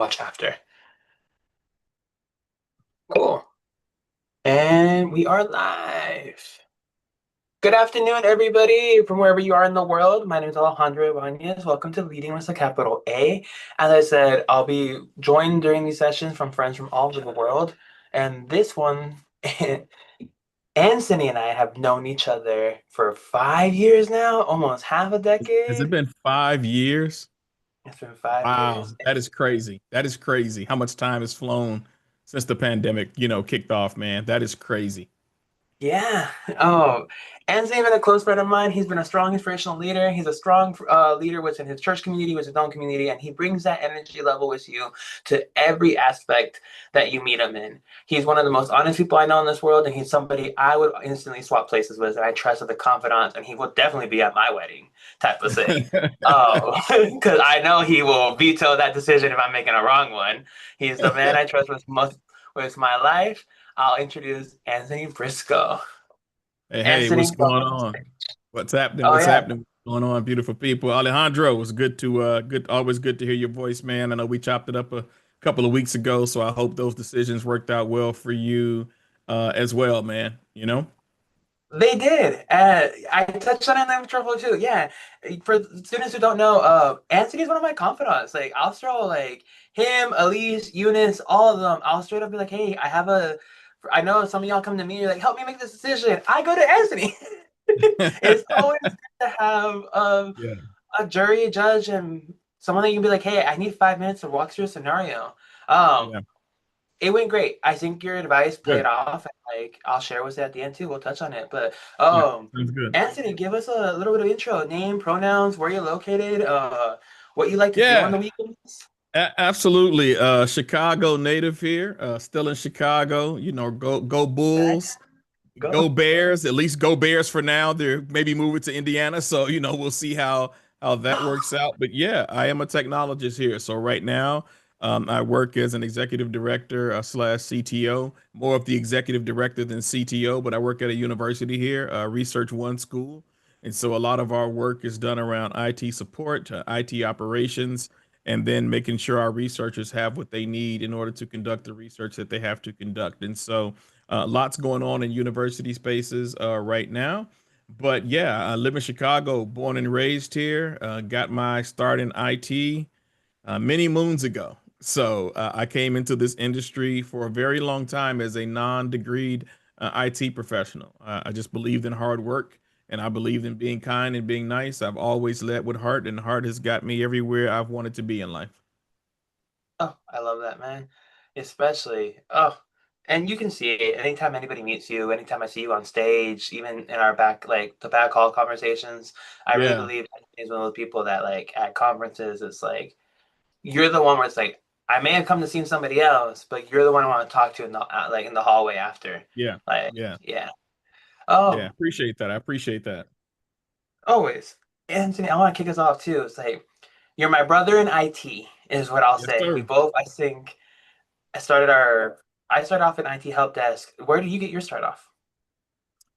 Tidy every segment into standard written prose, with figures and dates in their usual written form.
Watch after. Cool. And we are live. Good afternoon, everybody, from wherever you are in the world. My name is Alejandro Ibanez. Welcome to Leading with a capital A. As I said, I'll be joined during these sessions from friends from all over the world. And this one, Anthony and I have known each other for 5 years now, almost half a Has it decade. been 5 years? It's been 5 years. Wow, that is crazy. That is crazy. How much time has flown since the pandemic, kicked off, man. That is crazy. Yeah. Oh, Anne's even a close friend of mine. He's been a strong inspirational leader. He's a strong leader within his church community, within his own community, and he brings that energy level with you to every aspect that you meet him in. He's one of the most honest people I know in this world, and he's somebody I would instantly swap places with, and I trust as a confidant, and he will definitely be at my wedding, type of thing. Oh, because I know he will veto that decision if I'm making a wrong one. He's the man I trust with my life. I'll introduce Anthony Briscoe. Hey, Anthony, what's going welcome to the on? stage. What's happening? Oh What's yeah, happening? What's going on, beautiful people? Alejandro, it was good always good to hear your voice, man. I know we chopped it up a couple of weeks ago, so I hope those decisions worked out well for you as well, man. they did. I touched on it in the intro too. Yeah, for students who don't know, Anthony's one of my confidants. Like I'll throw like him, Elise, Eunice, all of them. I'll straight up be like, "Hey, I have a." I know some of y'all come to me, you're like, "Help me make this decision." I go to Anthony. It's always good to have Yeah. a jury, a judge, and someone that you can be like, "Hey, I need 5 minutes to walk through a scenario." Um, Yeah. It went great. I think your advice played Good. off. And, like I'll share with you at the end too. We'll touch on it. But Yeah. Sounds good. Anthony, give us a little bit of intro, name, pronouns, where you're located, what you like to do on Yeah. the weekends. Absolutely. Chicago native here. Still in Chicago. Go Back, Bulls, go go. Bears. At least go Bears for now. They're maybe moving to Indiana, so we'll see how that works out. But yeah, I am a technologist here. So right now, I work as an executive director slash CTO, more of the executive director than CTO. But I work at a university here, Research One School, and so a lot of our work is done around IT support, IT operations, and then making sure our researchers have what they need in order to conduct the research that they have to conduct. And so, lots going on in university spaces right now. But yeah, I live in Chicago, born and raised here. Got my start in IT many moons ago. So I came into this industry for a very long time as a non-degreed IT professional. I just believed in hard work and I believed in being kind and being nice. I've always led with heart, and heart has got me everywhere I've wanted to be in life. Oh, I love that, man. Especially, oh, and you can see it anytime anybody meets you, anytime I see you on stage, even in our back, like the back hall conversations. I really Yeah, believe he's one of those people that, like, at conferences, it's like you're the one where it's like I may have come to see somebody else, but you're the one I want to talk to in the like in the hallway after. yeah, Like, yeah, yeah. yeah. Oh, Appreciate that. I appreciate that. always. Anthony, I want to kick us off too. It's like you're my brother in IT, is what I'll Yes, say. We sir. both, I think, started our. I started off in IT help desk. Where did you get your start off?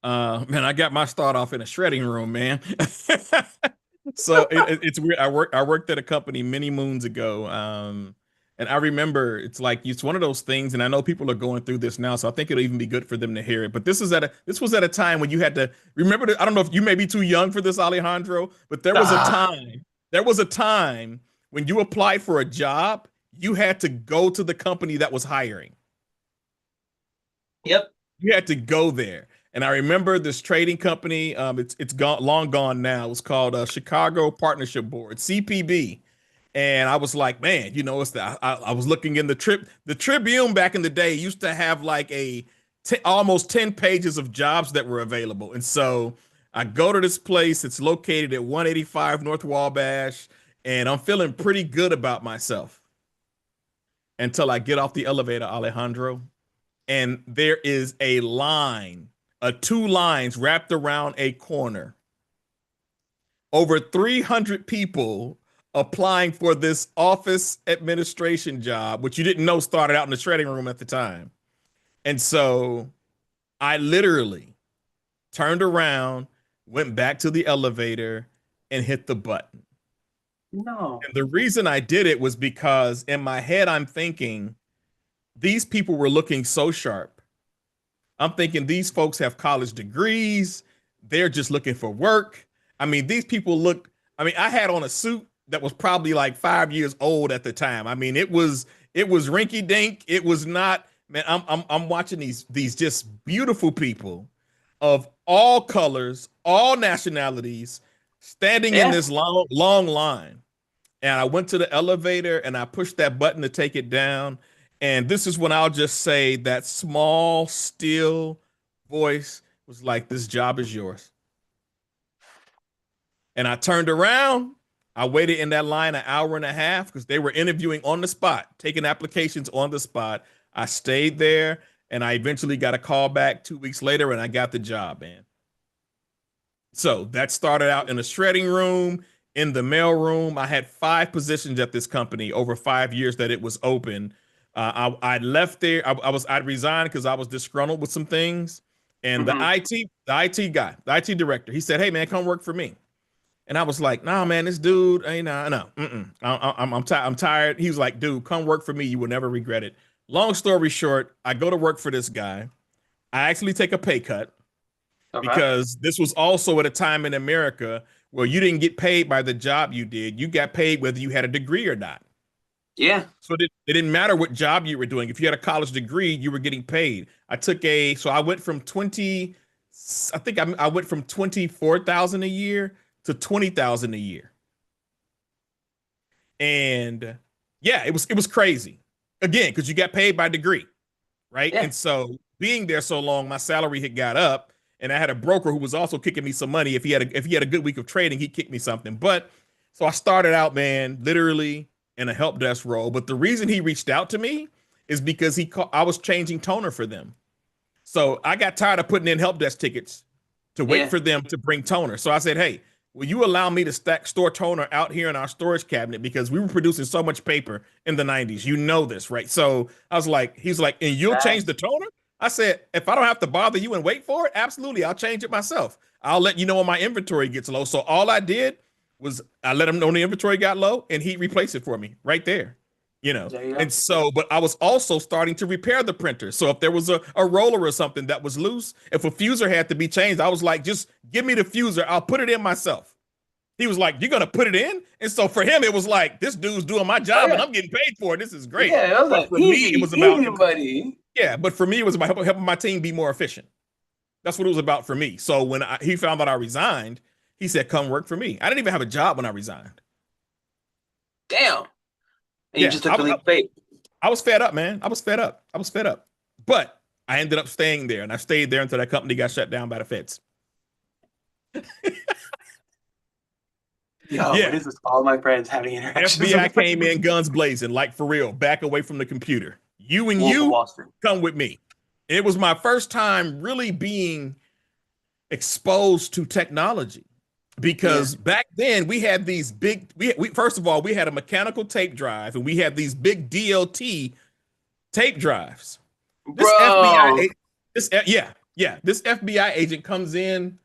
Man, I got my start off in a shredding room, man. So it's weird. I worked at a company many moons ago. And I remember it's one of those things, and I know people are going through this now, so I think it'll even be good for them to hear it. But this was at a time when you had to remember that. I don't know if you may be too young for this, Alejandro, but Ah, there was a time when you applied for a job, you had to go to the company that was hiring. yep. You had to go there. And I remember this trading company. It's gone, long gone now. It was called Chicago Partnership Board (CPB). And I was like, man, it's I was looking in the Tribune back in the day used to have like almost 10 pages of jobs that were available. And so I go to this place. It's located at 185 North Wabash, and I'm feeling pretty good about myself until I get off the elevator, Alejandro, and there is a line, two lines wrapped around a corner. Over 300 people applying for this office administration job, which you didn't know started out in the shredding room at the time. And so I literally turned around, went back to the elevator, and hit the button. No. And the reason I did it was because in my head, I'm thinking these people were looking so sharp. I'm thinking these folks have college degrees. They're just looking for work. I mean, these people look, I mean, I had on a suit that was probably like 5 years old at the time. I mean, it was rinky dink. It was not, man, I'm watching these just beautiful people of all colors, all nationalities, standing in Yeah. this long line. And I went to the elevator and I pushed that button to take it down. And this is when I'll just say that small, still voice was like, "This job is yours." And I turned around. I waited in that line an hour and a half because they were interviewing on the spot, taking applications on the spot. I stayed there and I eventually got a call back 2 weeks later and I got the job, man. So that started out in the shredding room, in the mail room. I had 5 positions at this company over 5 years that it was open. I left there. I resigned because I was disgruntled with some things. And Hmm. the IT guy, the IT director, he said, "Hey man, come work for me." And I was like, "Nah, man, this dude, ain't no. I'm tired." He was like, "Dude, come work for me. You will never regret it." Long story short, I go to work for this guy. I actually take a pay cut Okay. because this was also at a time in America where you didn't get paid by the job you did. You got paid whether you had a degree or not. Yeah. So it didn't matter what job you were doing. If you had a college degree, you were getting paid. So I went from 20, I think I went from 24,000 a year to 20,000 a year. And yeah, it was crazy. Again, because you got paid by degree, right? Yeah. And so being there so long, my salary had got up, and I had a broker who was also kicking me some money. If he had a good week of trading, he'd kick me something. But so I started out, man, literally in a help desk role. But the reason he reached out to me is because I was changing toner for them. So I got tired of putting in help desk tickets to wait Yeah. for them to bring toner. So I said, "Hey, will you allow me to store toner out here in our storage cabinet because we were producing so much paper in the 90s. You know this, right?" So I was like, he's like, "And you'll change the Facts. toner?" I said, "If I don't have to bother you and wait for it, absolutely, I'll change it myself. I'll let you know when my inventory gets low." So all I did was I let him know when the inventory got low and he replaced it for me right there. You know, There you and go. so, but I was also starting to repair the printer. So if there was a roller or something that was loose, if a fuser had to be changed, I was like, "Just give me the fuser. I'll put it in myself." He was like, "You're gonna put it in?" And so for him, it was like, this dude's doing my Oh job and yeah. I'm getting paid for it. This is great. Yeah. It was But like for me, it easy, was about easy, buddy. yeah. But for me, it was about helping my team be more efficient. That's what it was about for me. So when he found out I resigned, he said, "Come work for me." I didn't even have a job when I resigned. Damn. And you Yeah, just took the leap of faith. I was fed up, man. I was fed up. I was fed up. But I ended up staying there, and I stayed there until that company got shut down by the feds. Yo, what Yeah, is this? All my friends having interactions FBI with came in guns blazing, like for real, back away from the computer. You and Wolf of you Wall Street. come with me. It was my first time really being exposed to technology Yeah. because back then we had these big we first of all we had a mechanical tape drive and we had these big DLT tape drives. This Bro. this FBI agent comes in.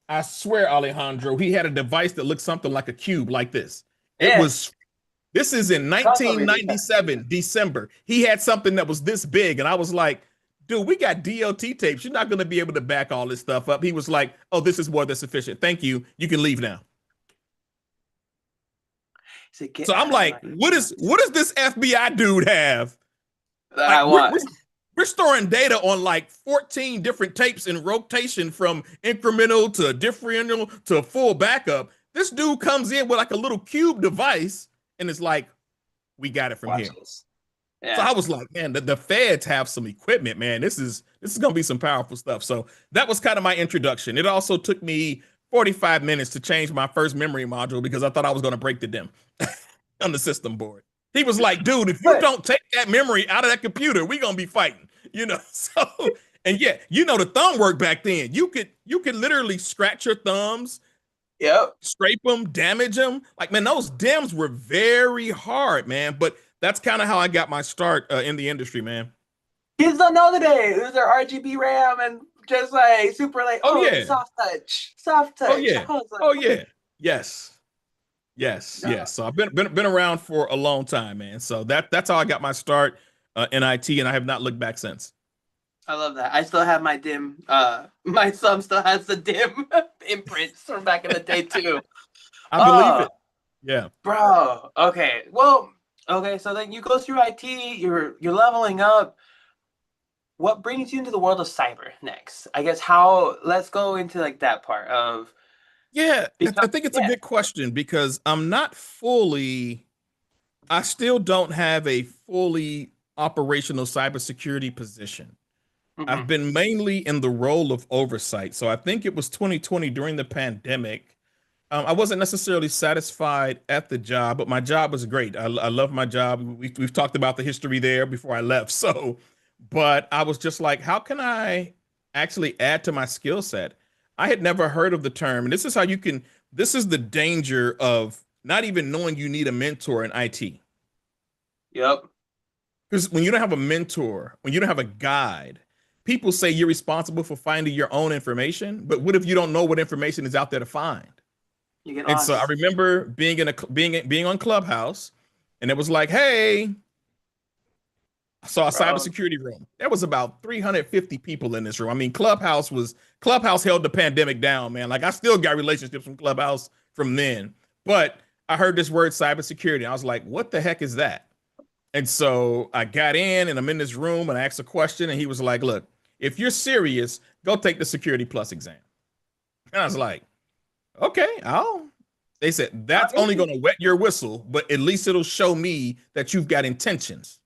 I swear, Alejandro, he had a device that looked something like a cube, like this. It Yeah. was This is in Console reading tech. 1997, December. He had something that was this big, and I was like, "Dude, we got DLT tapes. You're not going to be able to back all this stuff up." He was like, "Oh, this is more than sufficient. Thank you. You can leave now." He said, get So I'm out of like, my what does this FBI dude have? that Like I want. we're storing data on like 14 different tapes in rotation from incremental to differential to full backup. This dude comes in with like a little cube device and it's like, "We got it from Watch here." this. So Yeah. I was like, man, the feds have some equipment, man. This is gonna be some powerful stuff. So that was kind of my introduction. It also took me 45 minutes to change my first memory module because I thought I was gonna break the DIMM on the system board. He was like, "Dude, if you But don't take that memory out of that computer, we're gonna be fighting." You know, so and yeah, the thumb work back then. You could literally scratch your thumbs, yep. scrape them, damage them. Like, man, those DIMMs were very hard, man. But that's kind of how I got my start in the industry, man. Kids don't know today. It was their RGB RAM and just like super like, Oh oh, yeah, soft touch. Soft oh touch. yeah, I was like, oh okay. yeah, yes, Yes, No, yes. So I've been around for a long time, man. So that's how I got my start in IT, and I have not looked back since. I love that. I still have my dim. My son still has the dim imprints from back in the day too. I believe Oh, it. Yeah. bro. Okay. Well, okay. So then you go through IT. You're leveling up. What brings you into the world of cyber next? I guess how. Let's go into like that part of Yeah, I become. think it's a Yeah. good question because I'm not fully, I still don't have a fully operational cybersecurity position. I've Mm-hmm. been mainly in the role of oversight. So I think it was 2020 during the pandemic. I wasn't necessarily satisfied at the job, but my job was great. I love my job. We've talked about the history there before I left. So, but I was just like, how can I actually add to my skill set? I had never heard of the term. And this is how you can, this is the danger of not even knowing you need a mentor in IT. Yep. Because when you don't have a mentor, when you don't have a guide, people say you're responsible for finding your own information. But what if you don't know what information is out there to find? You get And so I lost. remember being on Clubhouse, and it was like, hey, I saw a Bro. cybersecurity room. There was about 350 people in this room. I mean, Clubhouse held the pandemic down, man. Like I still got relationships from Clubhouse from then, but I heard this word cybersecurity. I was like, what the heck is that? And so I got in and I'm in this room and I asked a question, and he was like, look, if you're serious, go take the Security Plus exam. And I was like, okay, I'll. They said that's only going to wet your whistle, but at least it'll show me that you've got intentions.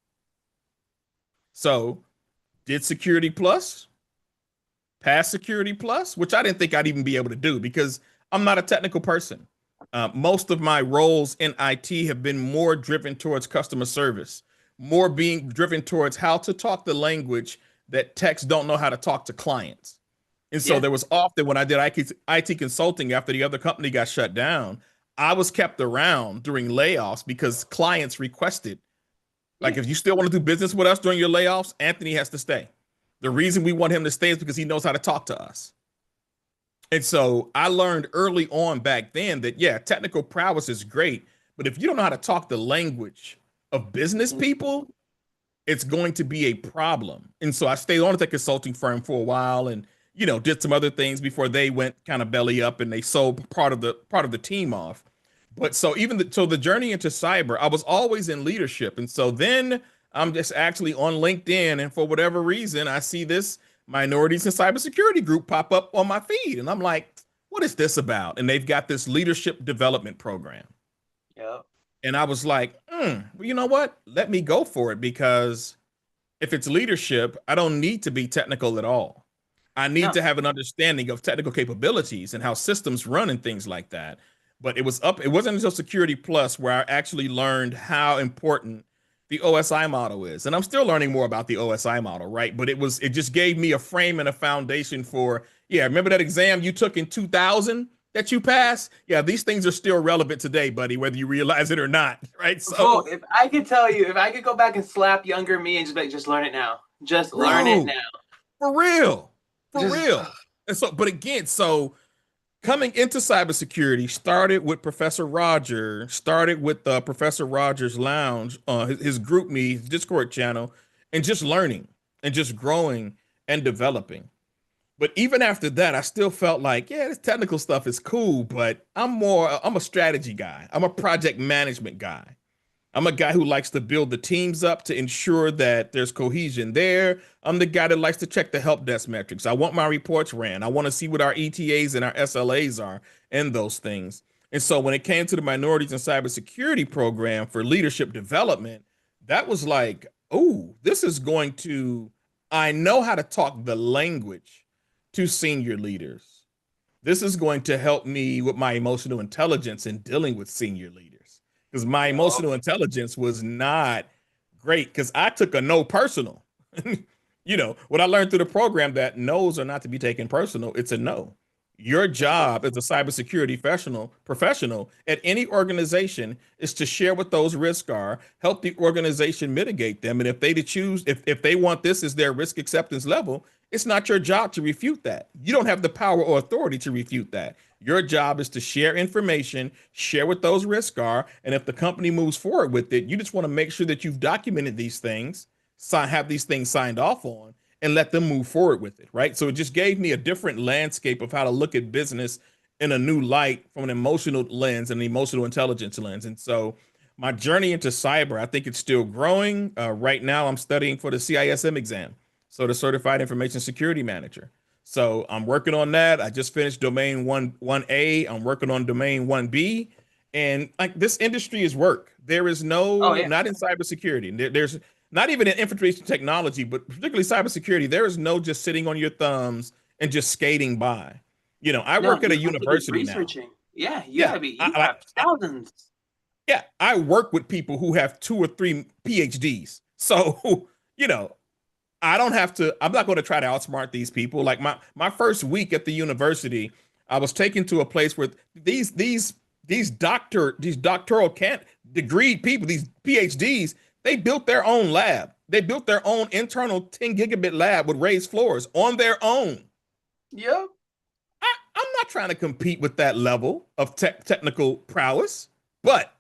So, did Security Plus, pass Security Plus, which I didn't think I'd even be able to do because I'm not a technical person. Most of my roles in IT have been more driven towards customer service, more being driven towards how to talk the language that techs don't know how to talk to clients. And so Yeah. there was often when I did IT consulting after the other company got shut down, I was kept around during layoffs because clients requested, like, Yeah. if you still want to do business with us during your layoffs, Anthony has to stay. The reason we want him to stay is because he knows how to talk to us. And so I learned early on back then that, yeah, technical prowess is great, but if you don't know how to talk the language of business people, it's going to be a problem. And so I stayed on at the consulting firm for a while and did some other things before they went kind of belly up and they sold part of the team off. But so so the journey into cyber, I was always in leadership. And so then I'm just actually on LinkedIn, and for whatever reason, I see this minorities in cybersecurity group pop up on my feed. And I'm like, what is this about? And they've got this leadership development program. Yep. And I was like, well, you know what? Let me go for it because if it's leadership, I don't need to be technical at all. I need No. to have an understanding of technical capabilities and how systems run and things like that. But it wasn't until Security Plus where I actually learned how important the OSI model is. And I'm still learning more about the OSI model, right? But it just gave me a frame and a foundation for, yeah, remember that exam you took in 2000 that you passed? Yeah, these things are still relevant today, buddy, whether you realize it or not, right? Bro, So, if I could tell you, if I could go back and slap younger me and just be like, just learn it now. Just learn it bro, now. for real, for Just real. And so, but again, so coming into cybersecurity started with Professor Rogers Lounge, his group me, his Discord channel, and just learning and just growing and developing. But even after that, I still felt like, yeah, this technical stuff is cool, but I'm a strategy guy. I'm a project management guy. I'm a guy who likes to build the teams up to ensure that there's cohesion there. I'm the guy that likes to check the help desk metrics. I want my reports ran. I want to see what our ETAs and our SLAs are and those things. And so when it came to the minorities and cybersecurity program for leadership development, that was like, oh, I know how to talk the language to senior leaders. This is going to help me with my emotional intelligence in dealing with senior leaders because my Yup. emotional intelligence was not great because I took a no personal. What I learned through the program that no's are not to be taken personal. It's a no. Your It's a job as a cybersecurity professional at any organization is to share what those risks are, help the organization mitigate them, and if they want this as their risk acceptance level, it's not your job to refute that. You don't have the power or authority to refute that. Your job is to share information, share what those risks are, and if the company moves forward with it, you just want to make sure that you've documented these things, have these things signed off on, and let them move forward with it, right? So it just gave me a different landscape of how to look at business in a new light from an emotional lens and an emotional intelligence lens. And so my journey into cyber, I think it's still growing. Right now, I'm studying for the CISM exam, so the Certified Information Security Manager. So I'm working on that. I just finished domain 1A. I'm working on domain 1B. And like this industry is work. There is Oh no, yeah. not in cybersecurity. There's not even in information technology, but particularly cybersecurity, there is no just sitting on your thumbs and just skating by. I No, work at a you have to be university now. researching. Yeah, you Yeah. gotta be. You have thousands. Yeah, I work with people who have 2 or 3 PhDs. So, you know, I don't have to, I'm not going to try to outsmart these people. Like my first week at the university, I was taken to a place where these doctoral can't degreed people, these PhDs, they built their own lab. They built their own internal 10 gigabit lab with raised floors on their own. Yep. I'm not trying to compete with that level of technical prowess, but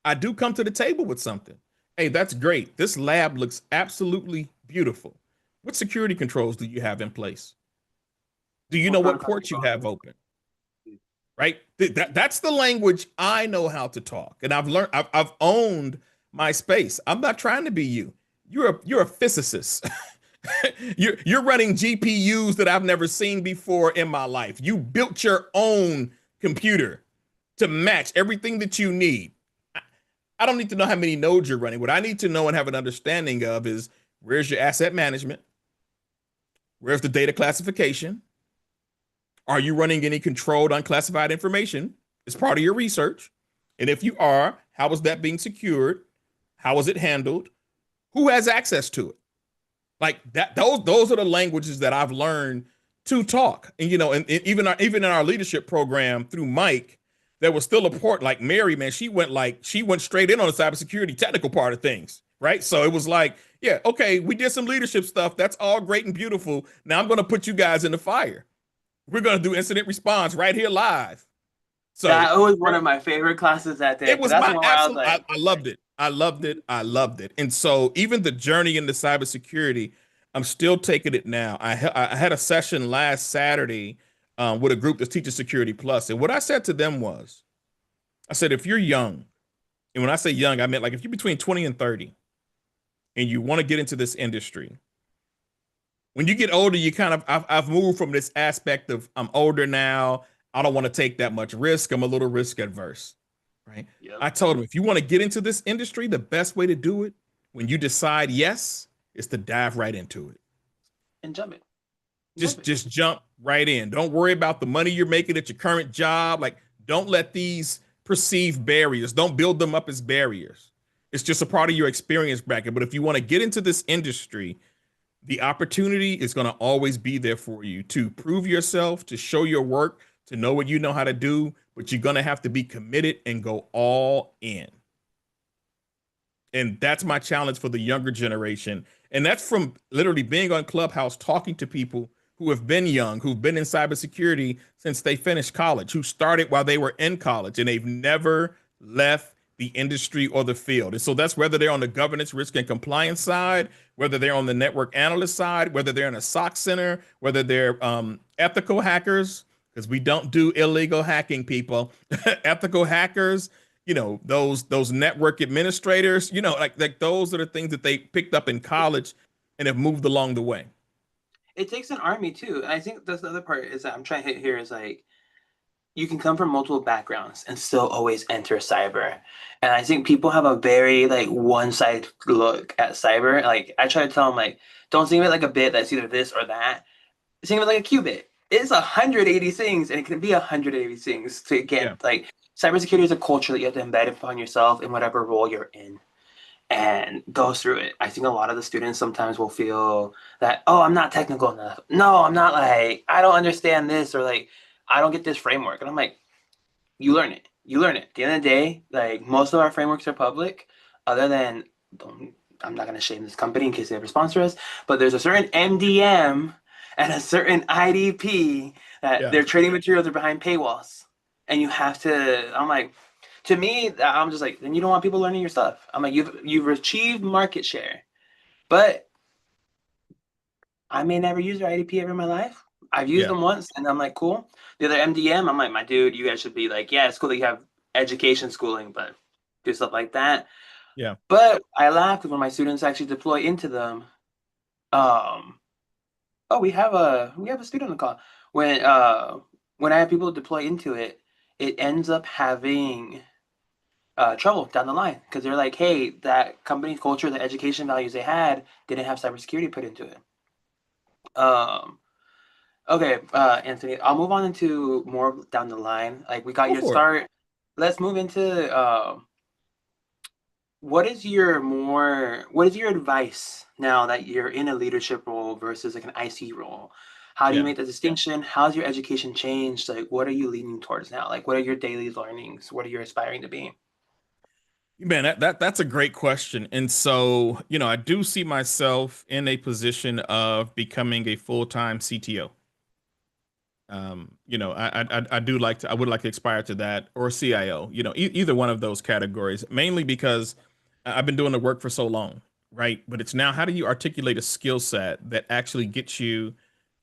I do come to the table with something. Hey, that's great. This lab looks absolutely beautiful. What security controls do you have in place? Do you know What what protocols you ports you have following? open? Right? That's the language I know how to talk. And I've owned my space. I'm not trying to be you. You're a physicist. You're running GPUs that I've never seen before in my life. You built your own computer to match everything that you need. I don't need to know how many nodes you're running. What I need to know and have an understanding of is where's your asset management? Where's the data classification? Are you running any controlled unclassified information as part of your research? And if you are, how is that being secured? How is it handled? Who has access to it? Like that, those are the languages that I've learned to talk. And even in our leadership program through Mike, there was still a part like Mary, man. She went straight in on the cybersecurity technical part of things, right? So it was like, yeah, okay, we did some leadership stuff. That's all great and beautiful. Now I'm going to put you guys in the fire. We're going to do incident response right here live. So That was one of my favorite classes that day it because was that's the my one where I was absolute. like, I loved it. I loved it. I loved it. And so even the journey into cybersecurity, I'm still taking it now. I had a session last Saturday with a group that's teaching Security Plus, and what I said to them was, I said, if you're young, and when I say young, I meant like if you're between 20 and 30, and you want to get into this industry, when you get older, you kind of I've moved from this aspect of I'm older now. I don't want to take that much risk. I'm a little risk adverse, right? yep, I told him if you want to get into this industry, the best way to do it when you decide yes is to dive right into it. and jump it, jump Just it. just jump right in. Don't worry about the money you're making at your current job. Like don't let these perceived barriers, don't build them up as barriers. It's just a part of your experience bracket. But if you want to get into this industry, the opportunity is going to always be there for you to prove yourself, to show your work, to know what you know how to do, but you're going to have to be committed and go all in. And that's my challenge for the younger generation. And that's from literally being on Clubhouse, talking to people who have been young, who've been in cybersecurity since they finished college, who started while they were in college, and they've never left the industry or the field. And so that's whether they're on the governance, risk, and compliance side, whether they're on the network analyst side, whether they're in a SOC center, whether they're ethical hackers, because we don't do illegal hacking, people. Ethical hackers, those network administrators, like those are the things that they picked up in college and have moved along the way. It takes an army too. And I think that's the other part is that I'm trying to hit here is like you can come from multiple backgrounds and still always enter cyber. And I think people have a very like one-sided look at cyber. Like I try to tell them like, don't think of it like a bit that's either this or that. Think of it like a qubit. It's 180 things, and it can be 180 things to Yeah. get like cybersecurity is a culture that you have to embed upon yourself in whatever role you're in and go through it. I think a lot of the students sometimes will feel that, oh, I'm not technical enough. No, I'm not like, I don't understand this or like, I don't get this framework. And I'm like, you learn it. You learn it. At the end of the day, like most of our frameworks are public, other than, I'm not going to shame this company in case they ever sponsor us, but there's a certain MDM and a certain IDP that Yeah. their training materials are behind paywalls, and you have to. I'm like, to me, I'm just like, then you don't want people learning your stuff. I'm like, you've achieved market share, but I may never use their IDP ever in my life. I've used Yeah. them once, and I'm like, cool. The other MDM, I'm like, my dude, you guys should be like, yeah, it's cool that you have education schooling, but do stuff like that. Yeah. But I laugh because when my students actually deploy into them, um, oh, we have a student on the call. When I have people deploy into it, it ends up having trouble down the line because they're like, hey, that company's culture, the education values they had didn't have cybersecurity put into it. Um, okay, Anthony, I'll move on into more down the line. Like we got Go your for it. start. Let's move into what is your advice now that you're in a leadership role versus like an IC role? How do you Yeah. make the distinction? How's your education changed? Like what are you leaning towards now? Like what are your daily learnings? What are you aspiring to be? Man, that's a great question. And so, I do see myself in a position of becoming a full-time CTO. I do like to, I would like to aspire to that, or CIO, either one of those categories, mainly because I've been doing the work for so long, right? But it's now, how do you articulate a skill set that actually gets you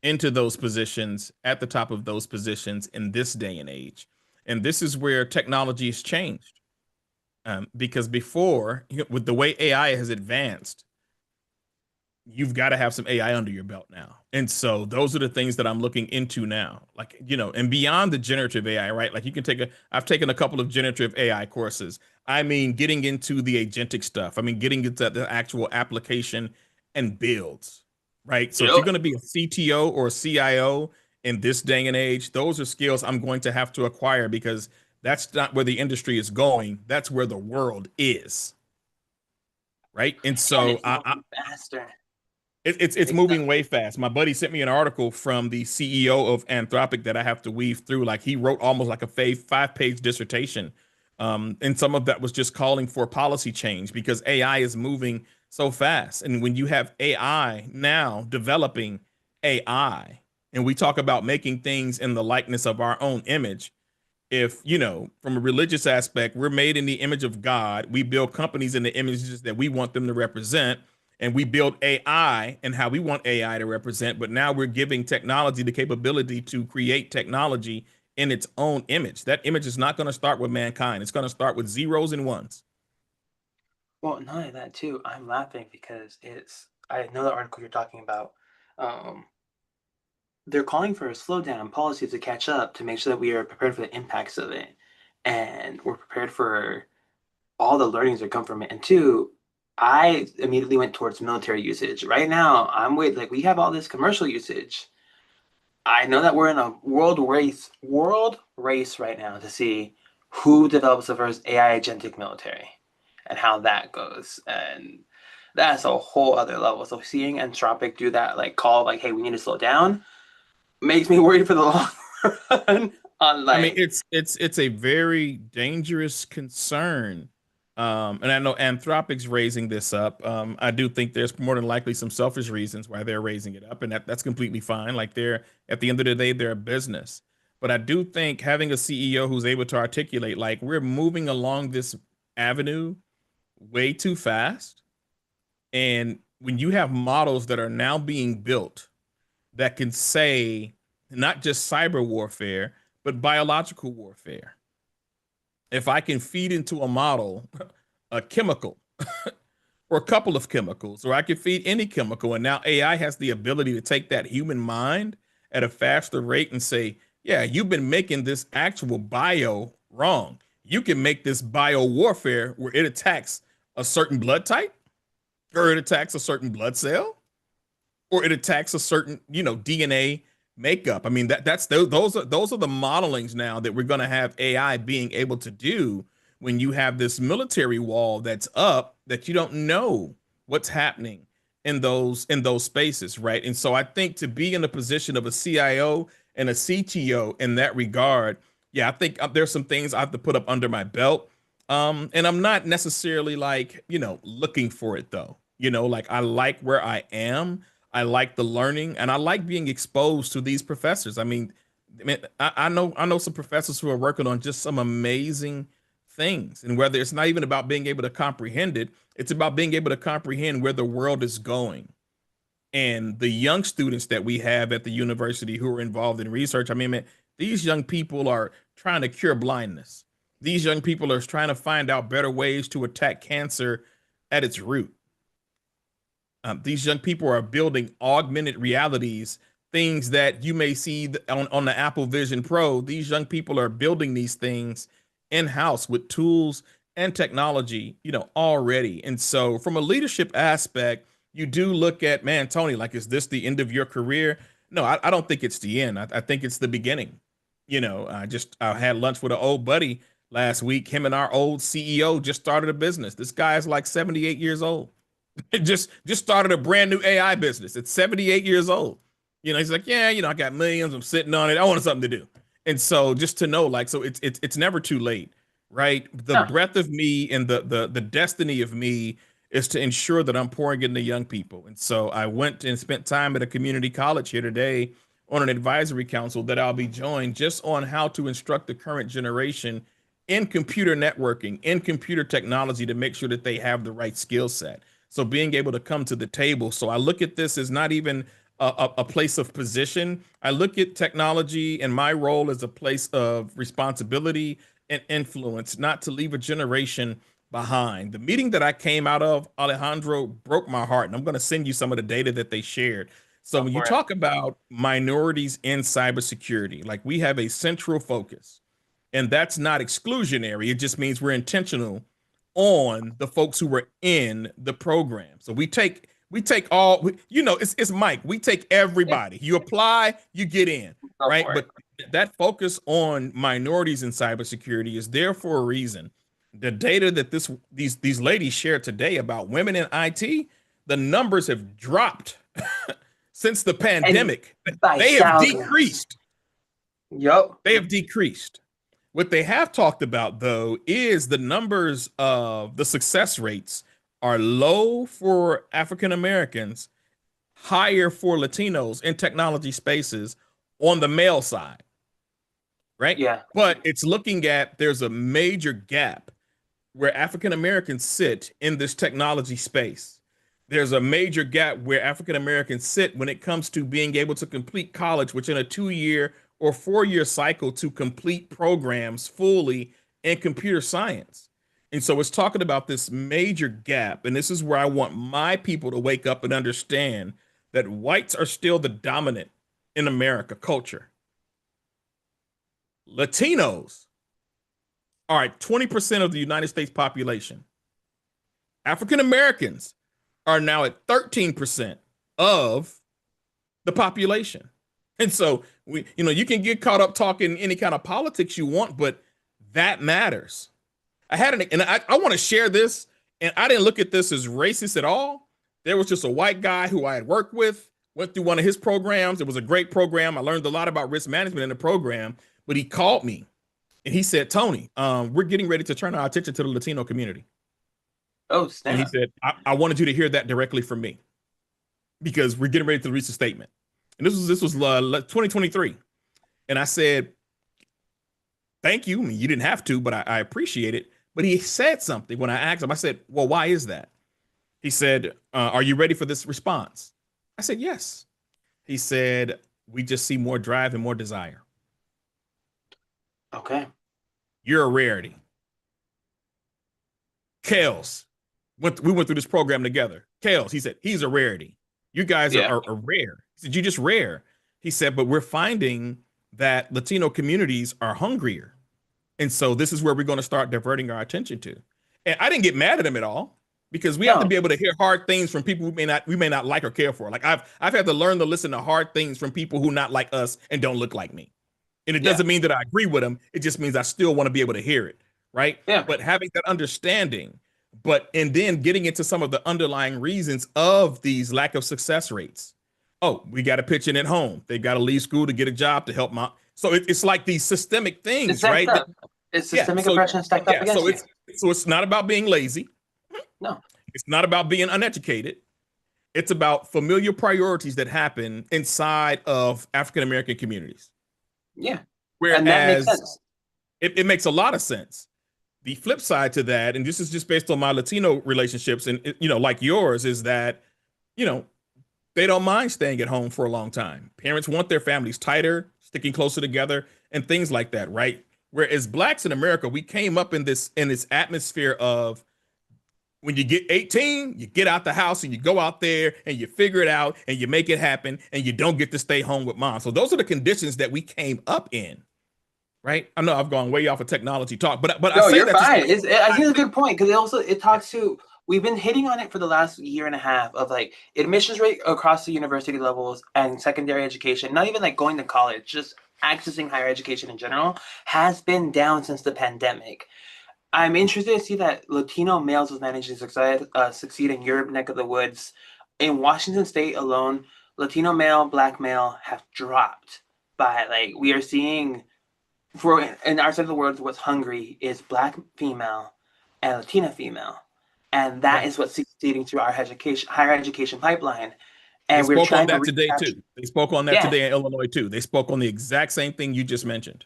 into those positions, at the top of those positions in this day and age? And this is where technology has changed. Because before, with the way AI has advanced, you've got to have some AI under your belt now. And so those are the things that I'm looking into now. Like, and beyond the generative AI, right? Like I've taken a couple of generative AI courses. I mean, getting into the agentic stuff. I mean, getting into the actual application and builds, right? So if you're Yep. going to be a CTO or a CIO in this day and age, those are skills I'm going to have to acquire, because that's not where the industry is going. That's where the world is, right? And And so it's moving faster. it's It's moving way fast. My buddy sent me an article from the CEO of Anthropic that I have to weave through. Like, he wrote almost like a five-page dissertation, and some of that was just calling for policy change because AI is moving so fast. And when you have AI now developing AI, and we talk about making things in the likeness of our own image, if from a religious aspect, we're made in the image of God, we build companies in the images that we want them to represent, and we build AI and how we want AI to represent. But now we're giving technology the capability to create technology in its own image. That image is not going to start with mankind. It's going to start with zeros and ones. well, not only that too, I'm laughing because I know the article you're talking about. Um, they're calling for a slowdown policy to catch up to make sure that we are prepared for the impacts of it. And we're prepared for all the learnings that come from it. And two, I immediately went towards military usage. Right now, like we have all this commercial usage. I know that we're in a world race right now to see who develops the first AI agentic military and how that goes. And that's a whole other level. So seeing Anthropic do that, like call, like, hey, we need to slow down, makes me worried for the long run on I mean, like, it's a very dangerous concern. And I know Anthropic's raising this up. I do think there's more than likely some selfish reasons why they're raising it up, and that's completely fine. Like, they're, at the end of the day, they're a business. But I do think having a CEO who's able to articulate, like, we're moving along this avenue way too fast, and when you have models that are now being built that can say not just cyber warfare, but biological warfare. If I can feed into a model a chemical or a couple of chemicals, or I can feed any chemical, and now AI has the ability to take that human mind at a faster rate and say, yeah, you've been making this actual bio wrong. You can make this bio warfare where it attacks a certain blood type, or it attacks a certain blood cell, or it attacks a certain DNA makeup. I mean, those are the modelings now that we're going to have AI being able to do, when you have this military wall that's up, that you don't know what's happening in those spaces, right? And so I think to be in the position of a CIO and a CTO in that regard, yeah, I think there's some things I have to put up under my belt. And I'm not necessarily like, looking for it though. Like, I like where I am. I like the learning, and I like being exposed to these professors. I know some professors who are working on just some amazing things. And whether it's not even about being able to comprehend it, it's about being able to comprehend where the world is going. And the young students that we have at the university who are involved in research, I mean, man, these young people are trying to cure blindness. These young people are trying to find out better ways to attack cancer at its root. These young people are building augmented realities, things that you may see on the Apple Vision Pro. These young people are building these things in-house with tools and technology, already. And so from a leadership aspect, you do look at, man, Tony, like, is this the end of your career? No, I don't think it's the end. I think it's the beginning. I had lunch with an old buddy last week. Him and our old CEO just started a business. This guy is like 78 years old. Just started a brand new AI business. It's 78 years old. He's like, yeah, I got millions. I'm sitting on it. I want something to do. And so just to know, like, so it's never too late, right? The No, breath of me and the destiny of me is to ensure that I'm pouring into young people. And so I went and spent time at a community college here today on an advisory council that I'll be joined just on how to instruct the current generation in computer networking, in computer technology to make sure that they have the right skill set. So being able to come to the table. So I look at this as not even a place of position. I look at technology and my role as a place of responsibility and influence, not to leave a generation behind. The meeting that I came out of, Alejandro, broke my heart. And I'm going to send you some of the data that they shared. So go when you for it. talk about minorities in cybersecurity, like, we have a central focus, and that's not exclusionary. It just means we're intentional on the folks who were in the program. So we take all, it's Mike. We take Yeah, everybody. You apply, you get in, go right? for it. But that focus on minorities in cybersecurity is there for a reason. The data that these ladies shared today about women in IT, the numbers have dropped since the And pandemic. by They have thousands. decreased. Yup. They have decreased. What they have talked about, though, is the numbers of the success rates are low for African Americans, higher for Latinos in technology spaces on the male side, right? Yeah. But it's looking at, there's a major gap where African Americans sit in this technology space. There's a major gap where African Americans sit when it comes to being able to complete college within a 2 year or 4 year cycle to complete programs fully in computer science. And so it's talking about this major gap. And this is where I want my people to wake up and understand that whites are still the dominant in America culture. Latinos are 20% of the United States population. African Americans are now at 13% of the population. And so you can get caught up talking any kind of politics you want, but that matters. I want to share this, and I didn't look at this as racist at all. There was just a white guy who I had worked with, went through one of his programs. It was a great program. I learned a lot about risk management in the program, but he called me and he said, Tony, we're getting ready to turn our attention to the Latino community. Oh, And he snap. said, I wanted you to hear that directly from me because we're getting ready to release a statement. And this was 2023. And I said, thank you. I mean, you didn't have to, but I appreciate it. But he said something when I asked him. I said, well, why is that? He said, are you ready for this response? I said, yes. He said, we just see more drive and more desire. Okay. You're a rarity. Kales, we went through this program together. Kales, he said, he's a rarity. You guys Yeah. are rare. He said, you're just rare. He said, but we're finding that Latino communities are hungrier. And so this is where we're going to start diverting our attention to. And I didn't get mad at him at all because we have to No. be able to hear hard things from people we may not like or care for. Like I've had to learn to listen to hard things from people who not like us and don't look like me. And it Yeah. doesn't mean that I agree with them. It just means I still want to be able to hear it, right? Yeah. But having that understanding, and then getting into some of the underlying reasons of these lack of success rates. Oh, we got to pitch in at home. They got to leave school to get a job to help mom. So it's like these systemic It's things, stacked right? up. It's Yeah. systemic So oppression stacked up yeah. against So you. it's not about being lazy. No. It's not about being uneducated. It's about familiar priorities that happen inside of African American communities. Yeah, and that makes Whereas sense. it makes a lot of sense. The flip side to that, and this is just based on my Latino relationships, and like yours, is that you know they don't mind staying at home for a long time. Parents want their families tighter, sticking closer together, and things like that, right? Whereas blacks in America, we came up in this atmosphere of when you get 18, you get out the house and you go out there and you figure it out and you make it happen and you don't get to stay home with mom. So those are the conditions that we came up in, right? I know I've gone way off of technology talk, but I No, say you're that to say, fine. I I think it's a think, good point because it yeah, talks to we've been hitting on it for the last year and a half of like admissions rate across the university levels and secondary education, not even like going to college, just accessing higher education in general has been down since the pandemic. I'm interested to see that Latino males have managed to succeed in your neck of the woods. In Washington State alone, Latino male, Black male have dropped by like we are seeing for in our side of the world, what's hungry is Black female and Latina female, and that yeah. is what's succeeding through our education, higher education pipeline, They and we're spoke on trying to that today recapture. too. They spoke on that Yeah, today in Illinois too. They spoke on the exact same thing you just mentioned,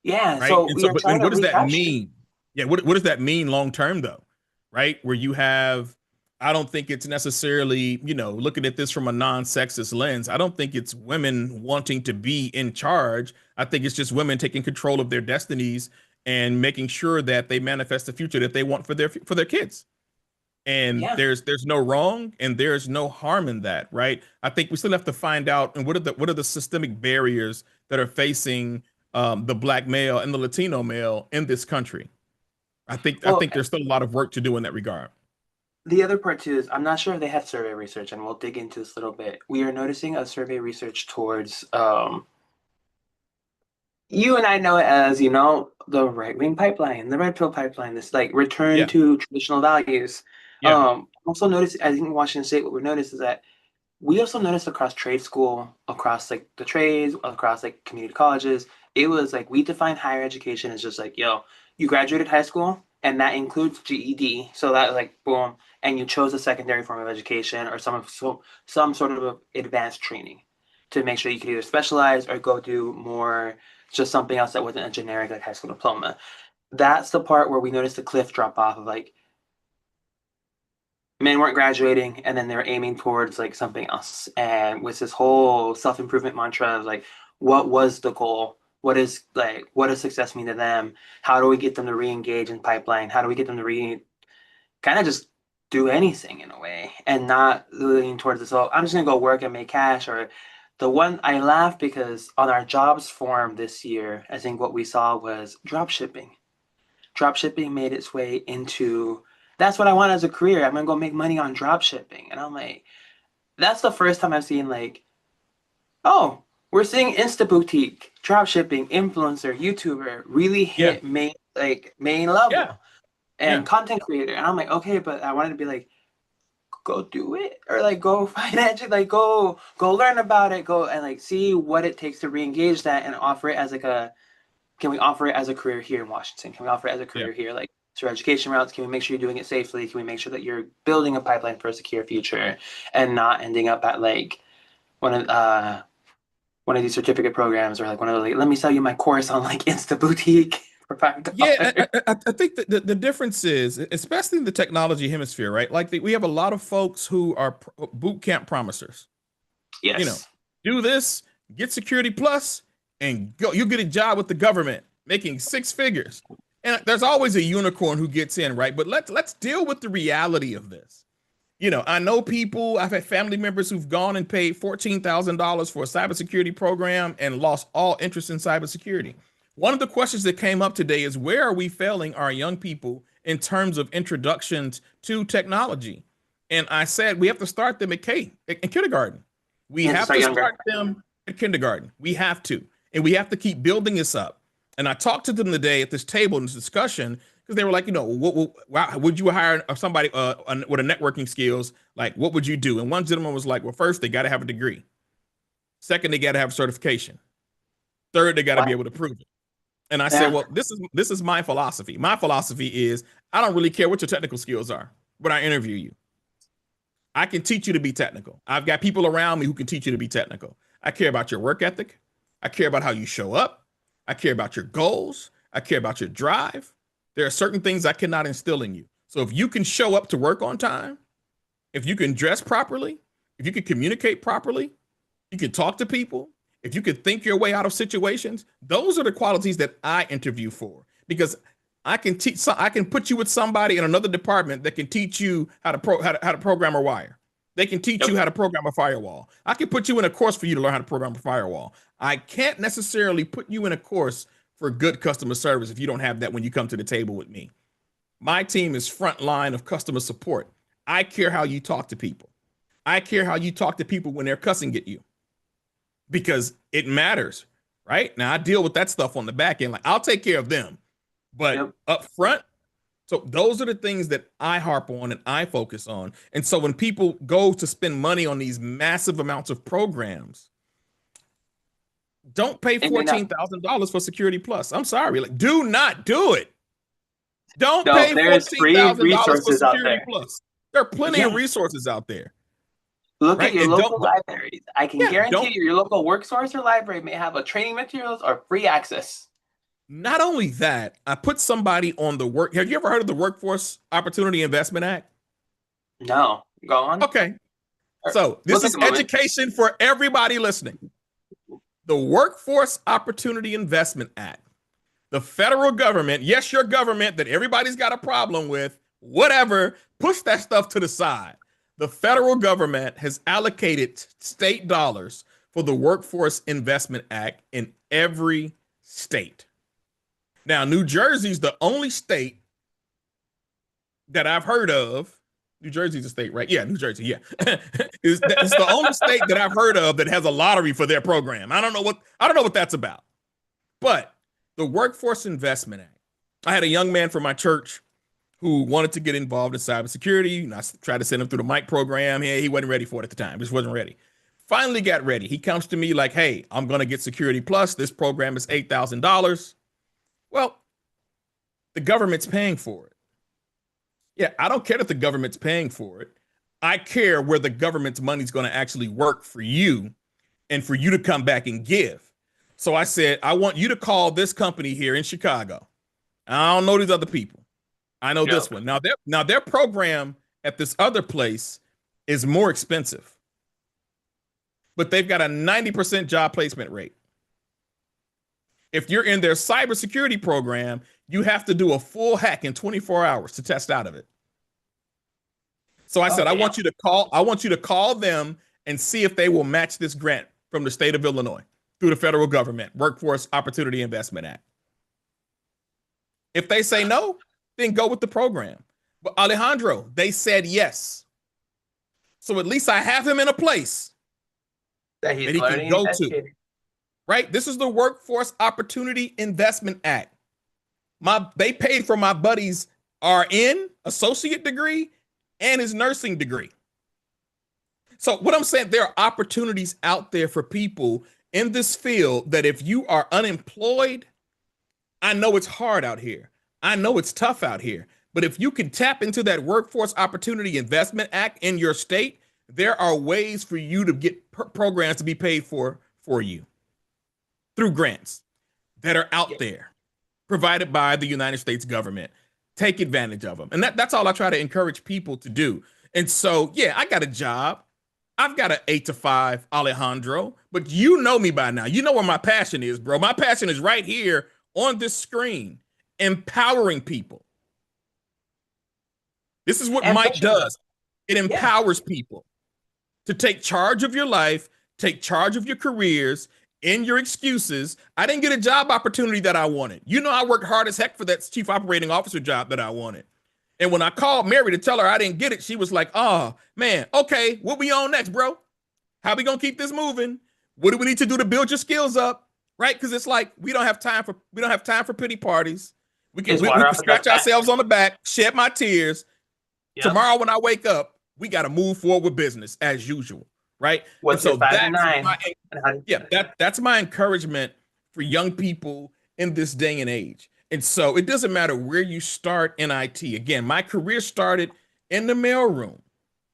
yeah. right? So And we so, are but trying then to what does that recapture. mean? Yeah, what does that mean long term though, right? Where you have, I don't think it's necessarily, looking at this from a non-sexist lens. I don't think it's women wanting to be in charge. I think it's just women taking control of their destinies and making sure that they manifest the future that they want for their kids. And Yeah. there's no wrong and there's no harm in that, right? I think we still have to find out and what are the systemic barriers that are facing the black male and the Latino male in this country. I Well, think there's still a lot of work to do in that regard. the other part too is I'm not sure if they have survey research, and we'll dig into this a little bit. We are noticing a survey research towards you and I know it as, the right wing pipeline, the red pill pipeline, this like return Yeah, to traditional values. yeah, Also notice, I think in Washington State, what we noticed is that we also noticed across trade school, across like the trades, across like community colleges, it was like we define higher education as just like, yo, you graduated high school and that includes GED. So that like boom, and you chose a secondary form of education or some sort of advanced training to make sure you could either specialize or go do more just something else that wasn't a generic like high school diploma. That's the part where we noticed the cliff drop off of like men weren't graduating and then they were aiming towards like something else. And with this whole self-improvement mantra of like what was the goal, what does success mean to them, how do we get them to re-engage in pipeline, how do we get them to kind of just do anything in a way and not leaning towards this, oh, I'm just gonna go work and make cash. Or the one I laugh because on our jobs forum this year, I think what we saw was drop shipping. Drop shipping made its way into that's what I want as a career. I'm gonna go make money on drop shipping. And I'm like, that's the first time I've seen like, oh, we're seeing Insta boutique, drop shipping, influencer, YouTuber really yeah, hit main yeah, level yeah, and content creator. And I'm like, okay, but I wanted to be like, go do it or like go financially, like go learn about it, go and like see what it takes to re-engage that and offer it as like a can we offer it as a career here in Washington? Can we offer it as a yeah. career here, like through education routes? Can we make sure you're doing it safely? Can we make sure that you're building a pipeline for a secure future and not ending up at like one of uh one of these certificate programs or like one of the like, let me sell you my course on like Insta Boutique for Yeah, $5. I think that the difference is, especially in the technology hemisphere, right? Like we have a lot of folks who are boot camp promisers. You know, Yes. do this, get Security Plus, and go. You get a job with the government, making six figures. And there's always a unicorn who gets in, right? But let's deal with the reality of this. I know people. I've had family members who've gone and paid $14,000 for a cybersecurity program and lost all interest in cybersecurity. One of the questions that came up today is where are we failing our young people in terms of introductions to technology? And I said we have to start them in kindergarten. We You have to have start to younger. start them at kindergarten. We have to, and we have to keep building this up. And I talked to them today at this table in this discussion because they were like, would you hire somebody with a networking skills? Like, what would you do? And one gentleman was like, well, first they got to have a degree. Second, they got to have certification. Third, they got to be Wow. able to prove it. And I said, Yeah. well, this is my philosophy. My philosophy is I don't really care what your technical skills are when I interview you. I can teach you to be technical. I've got people around me who can teach you to be technical. I care about your work ethic. I care about how you show up. I care about your goals. I care about your drive. There are certain things I cannot instill in you. So if you can show up to work on time, if you can dress properly, if you can communicate properly, you can talk to people, if you can think your way out of situations, those are the qualities that I interview for because I can teach. I can put you with somebody in another department that can teach you how to program a wire. They can teach Yep. you how to program a firewall. I can put you in a course for you to learn how to program a firewall. I can't necessarily put you in a course for good customer service if you don't have that when you come to the table with me. My team is front line of customer support. I care how you talk to people. I care how you talk to people when they're cussing at you because it matters, right? Now I deal with that stuff on the back end. Like I'll take care of them, but Yep. up front, so those are the things that I harp on and I focus on. And so when people go to spend money on these massive amounts of programs, don't pay And you're not. $14,000 for Security Plus. I'm sorry. Like, do not do it. Don't No, pay there's free $14,000 for resources out Security there. Plus. There are plenty of Yeah. resources out there, Look at right? your And local libraries. I can yeah, guarantee don't. you your local work source or library may have a training materials or free access. Not only that, I put somebody on the work. Have you ever heard of the Workforce Opportunity Investment Act? No. Go on. Okay. So We'll this take is a moment. education for everybody listening. The Workforce Opportunity Investment Act. The federal government, yes, your government that everybody's got a problem with, whatever, push that stuff to the side. The federal government has allocated state dollars for the Workforce Investment Act in every state. Now, New Jersey's the only state that I've heard of. New Jersey's a state, right? Yeah, New Jersey. Yeah, it's the only state that I've heard of that has a lottery for their program. I don't know what that's about. But the Workforce Investment Act. I had a young man from my church who wanted to get involved in cybersecurity. And I tried to send him through the Mike program. He wasn't ready for it at the time. Just wasn't ready. Finally got ready. He comes to me like, "Hey, I'm going to get Security Plus. This program is $8,000." Well, the government's paying for it. Yeah, I don't care that the government's paying for it. I care where the government's money's going to actually work for you and for you to come back and give. So I said, I want you to call this company here in Chicago. I don't know these other people. I know this Yep. one. Now their program at this other place is more expensive, but they've got a 90% job placement rate. If you're in their cybersecurity program, you have to do a full hack in 24 hours to test out of it. So I Oh, said, I damn. want you to call them and see if they will match this grant from the state of Illinois through the federal government, Workforce Opportunity Investment Act. If they say no, then go with the program. But Alejandro, they said yes. So at least I have him in a place That that he's he can learning and go to, educating. right? This is the Workforce Opportunity Investment Act. They paid for my buddy's RN associate degree and his nursing degree. So what I'm saying, there are opportunities out there for people in this field that if you are unemployed, I know it's hard out here. I know it's tough out here. But if you can tap into that Workforce Opportunity Investment Act in your state, there are ways for you to get programs to be paid for you through grants that are Yeah. out there provided by the United States government. Take advantage of them. And that's all I try to encourage people to do. And so, yeah, I got a job. I've got an 8 to 5, Alejandro, but you know me by now. You know where my passion is, bro. My passion is right here on this screen, empowering people. This is what Mike Ambition. does. It Yeah. empowers people to take charge of your life, take charge of your careers, in your excuses. I didn't get a job opportunity that I wanted. You know, I worked hard as heck for that chief operating officer job that I wanted. And when I called Mary to tell her I didn't get it, she was like, "Oh, man, okay, what we on next, bro? How we gonna keep this moving? What do we need to do to build your skills up?" Right? Because it's like we don't have time for pity parties. We can Is we, we water can off a duck's scratch back. ourselves on the back, shed my tears. Yep. Tomorrow when I wake up, we got to move forward with business as usual, right? And What's your so five and nine? that's my encouragement for young people in this day and age. And so it doesn't matter where you start in IT. Again, my career started in the mailroom.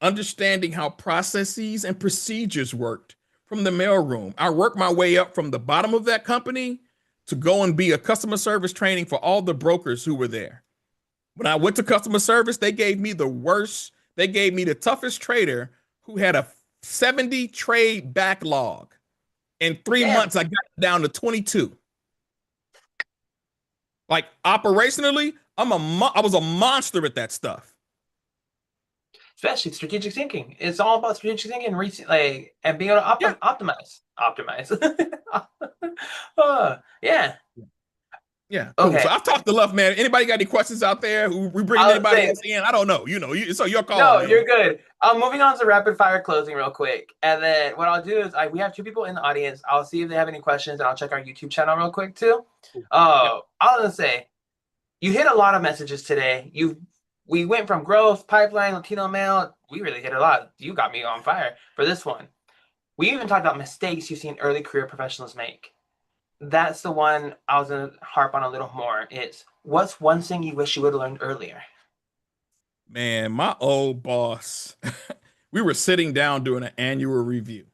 understanding how processes and procedures worked from the mailroom. I worked my way up from the bottom of that company to go and be a customer service training for all the brokers who were there. When I went to customer service, they gave me the worst, they gave me the toughest trader who had a 70 trade backlog. In 3 months, Damn. I got down to 22. Like operationally, I was a monster at that stuff. Especially strategic thinking. It's all about strategic thinking, like, and being able to Yeah. optimize. Yeah. Yeah, cool. So Okay. I've talked to Love, man. Anybody got any questions out there? Who we bringing I was anybody saying, else in? I don't know. So your call, no, man. you're good. Moving on to rapid fire closing real quick, and then what I'll do is we have two people in the audience. I'll see if they have any questions, and I'll check our YouTube channel real quick too. Cool. Yep. I was gonna say you hit a lot of messages today. We went from growth, pipeline, Latino male. We really hit a lot. You got me on fire for this one. We even talked about mistakes you've seen early career professionals make. That's the one I was gonna harp on a little more. It's what's one thing you wish you would have learned earlier? Man, my old boss, we were sitting down doing an annual review.